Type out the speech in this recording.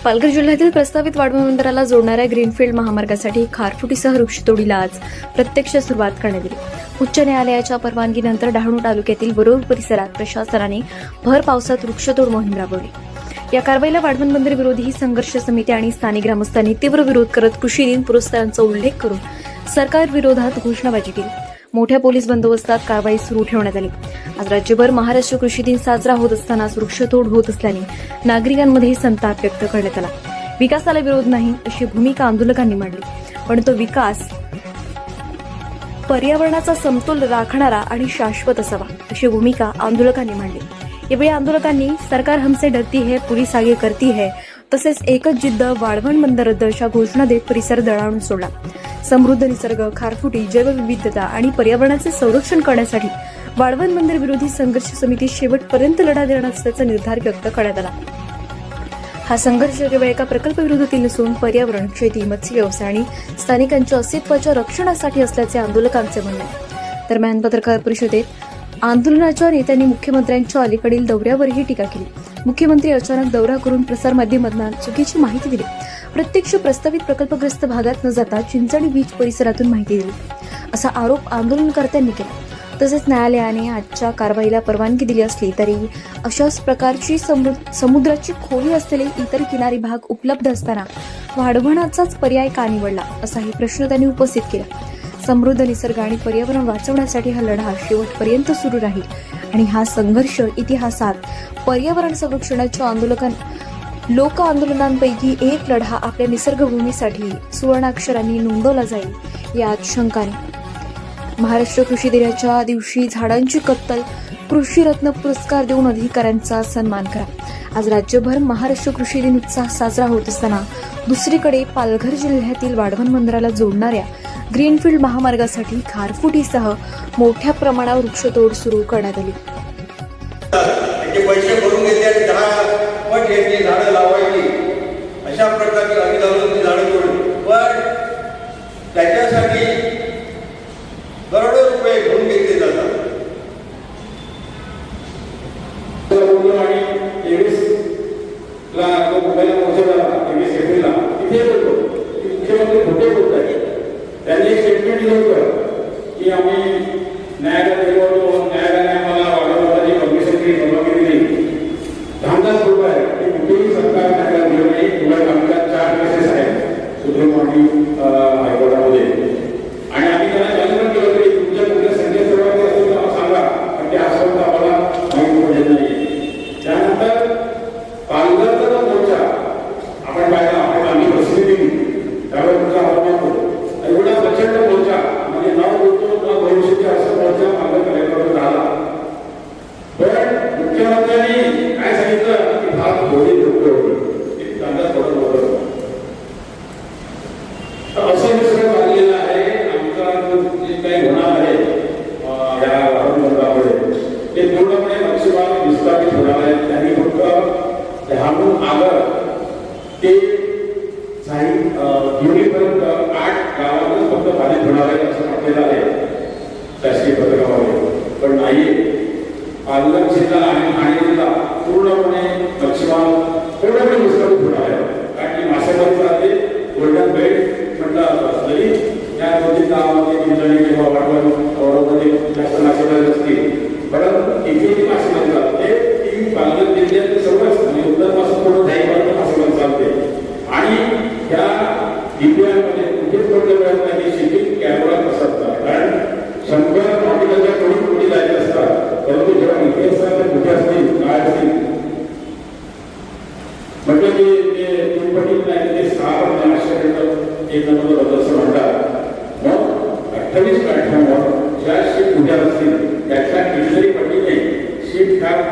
पालघर जिल्ह्यातील प्रस्तावित वाढवण बंदराला जोडणाऱ्या ग्रीनफील्ड महामार्गासाठी खारफुटीसह वृक्षतोडीला आज प्रत्यक्ष सुरुवात करण्यात आली. उच्च न्यायालयाच्या परवानगीनंतर डहाणू तालुक्यातील वरोर परिसरात प्रशासनाने भर पावसात वृक्षतोड मोहीम राबवली. या कारवाईला वाढवण बंदर विरोधी संघर्ष समिती आणि स्थानिक ग्रामस्थांनी तीव्र विरोध करत कृषी दिन पुरस्कारांचा उल्लेख करून सरकार विरोधात घोषणाबाजी केली. मोठ्या पोलीस बंदोबस्तात कारवाई सुरू ठेवण्यात आली. आज राज्यभर महाराष्ट्र कृषी दिन साजरा होत असतानाच वृक्षतोड होत असल्याने नागरिकांमध्ये संताप व्यक्त करण्यात आला. विकासाला विरोध नाही अशी भूमिका आंदोलकांनी मांडली, पण तो विकास पर्यावरणाचा समतोल राखणारा आणि शाश्वत असावा अशी भूमिका आंदोलकांनी मांडली. यावेळी आंदोलकांनी सरकार हमसे डरती है, पुलिस आगे करती है, तसेच एकच जिद्द वाढवण बंदर रद्द अशा घोषणा देत परिसर दणाणून सोडला. समृद्ध निसर्ग, खारफुटी, जैवविविधता आणि पर्यावरणाचे संरक्षण करण्यासाठी वाढवण बंदर विरोधी संघर्ष समिती शेवटपर्यंत लढा देणार असल्याचा निर्धार व्यक्त करण्यात आला. हा संघर्ष केवळ एका प्रकल्पविरोधातील नसून पर्यावरण, शेती, मत्स्य व्यवसाय आणि स्थानिकांच्या अस्तित्वाच्या रक्षणासाठी असल्याचे आंदोलकांचे म्हणणे आहे. दरम्यान पत्रकार परिषदेत आंदोलनाच्या नेत्यांनी मुख्यमंत्र्यांच्या अलीकडील दौऱ्यावरही टीका केली. मुख्यमंत्री अचानक दौरा करून प्रसारमाध्यमांना चुकीची माहिती दिली. प्रत्यक्ष प्रस्तावित प्रकल्पग्रस्त भागात न जाता चिंचणी बीच परिसरातून माहिती दिली असा आरोप आंदोलनकर्त्यांनी केला. तसेच न्यायालयाने आजच्या कारवाईला परवानगी दिली असली तरी अशाच प्रकारची समुद्राची खोली असलेले इतर किनारी भाग उपलब्ध असताना वाढवणाचाच पर्याय का निवडला असाही प्रश्न त्यांनी उपस्थित केला. समृद्ध निसर्ग आणि पर्यावरण वाचवण्यासाठी हा लढा शेवटपर्यंत सुरू राहील आणि हा संघर्ष इतिहासात पर्यावरण संरक्षणाच्या लोक आंदोलनांपैकी एक लढा आपल्या निसर्गभूमीसाठी सुवर्णाक्षरांनी नोंदवला जाईल यात शंका नाही. महाराष्ट्र कृषी दिनाच्या दिवशी झाडांची कत्तल, कृषी रत्न पुरस्कार देऊन अधिकाऱ्यांचा सन्मान करा. आज राज्यभर महाराष्ट्र कृषी दिन उत्साह साजरा होत असताना दुसरीकडे पालघर जिल्ह्यातील वाढवण बंदराला जोडणाऱ्या ग्रीनफील्ड महामार्गासाठी खारफुटीसह मोठ्या प्रमाणावर वृक्षतोड सुरू करण्यात आली. पैसे भरून घेतले, 10 पट घेतली झाडं लावायची, अशा प्रकारची आम्ही लावून ती झाडं तोडली. पण त्याच्यासाठी करोडो रुपये घेऊन घेतले जातात. आणि 23ला जो मुंबईला पोहोचवला 23 एप्रिलला तिथे बोलतो की मुख्यमंत्री खोटे बोलत आहेत. त्यांनी एक स्टेटमेंट दिलं होतं की आम्ही न्यायालयात गेलो होतो, न्यायालयाने आम्हाला वाढवण्याची परमिशनची परवानगी दिली. धामदास ग्रुप आहे की कुठेही सरकार न्यायालयात गेलं नाही. किंवा आमच्या 4 केसेस आहेत सुप्रीम कोर्टी हायकोर्टामध्ये आणि आम्ही त्यांना चॅलेंज केलं की तुमच्या कुठल्या संदेश सर्वांचे असेल तर सांगा, पण ते असं आम्हाला माहिती पडले नाही. त्यानंतर पालघरचा जो मोर्चा आपण पाहिला, आम्ही प्रसिद्धी दिली त्यावेळेस तुमचा आवाज नव्हतो. एवढा प्रचंड मोर्चा म्हणजे नाव बोलतो न भविष्याचे असं मोर्चा पालघर कलेक्टरवर झाला. पण मुख्यमंत्र्यांनी काय सांगितलं की फार थोडी लोक होती, एक अंदाज बरोबर होता. असं हे सगळं चाललेलं आहे. आमचा जे काही होणार आहे या वाढवणामध्ये ते पूर्णपणे नक्षीबाग विस्थापित होणार आहे. त्यांनी फक्त ध्यानून आलं ते दिवळीपर्यंत 8 गावातच फक्त पाणी होणार आहे असं म्हटलेलं आहे शासकीय पत्रकामध्ये. पण नाही, पालघर जिल्हा आणि ठाणे जिल्हा पूर्णपणे नक्षीबाग पूर्णपणे विस्थापित होणार आहे. कारण की मासेमारी चालते, गोल्डन बेल्ट म्हटलं जातं. तरी त्या 2-3 गावामध्ये चिंचणी किंवा वाढवणमध्ये जास्त मासेमारी नसतील, परंतु इथे जी मासेमारी चालते ती पालघर जिल्ह्यात सर्वच म्हणजे उत्तरपासून थोडं जाईपर्यंत मासेमारी चालते. आणि त्या दिव्यांमध्ये कुठेच पडलं नाही शिपिंग कॅमेरा पसरतात. कारण 100 नॉटिकलच्या कोणी जायचे असतात, परंतु जेव्हा इथे असतात कुठे असतील काय असतील म्हणजे ते 3 पटीत नाही ते 6 पट आश्चर्य एक नंबर असं म्हणतात. मग 28 प्लॅटफॉर्मवर ज्या शिफ्ट उद्या असतील त्याच्या कितीतरी पटीने शिफ्ट ह्या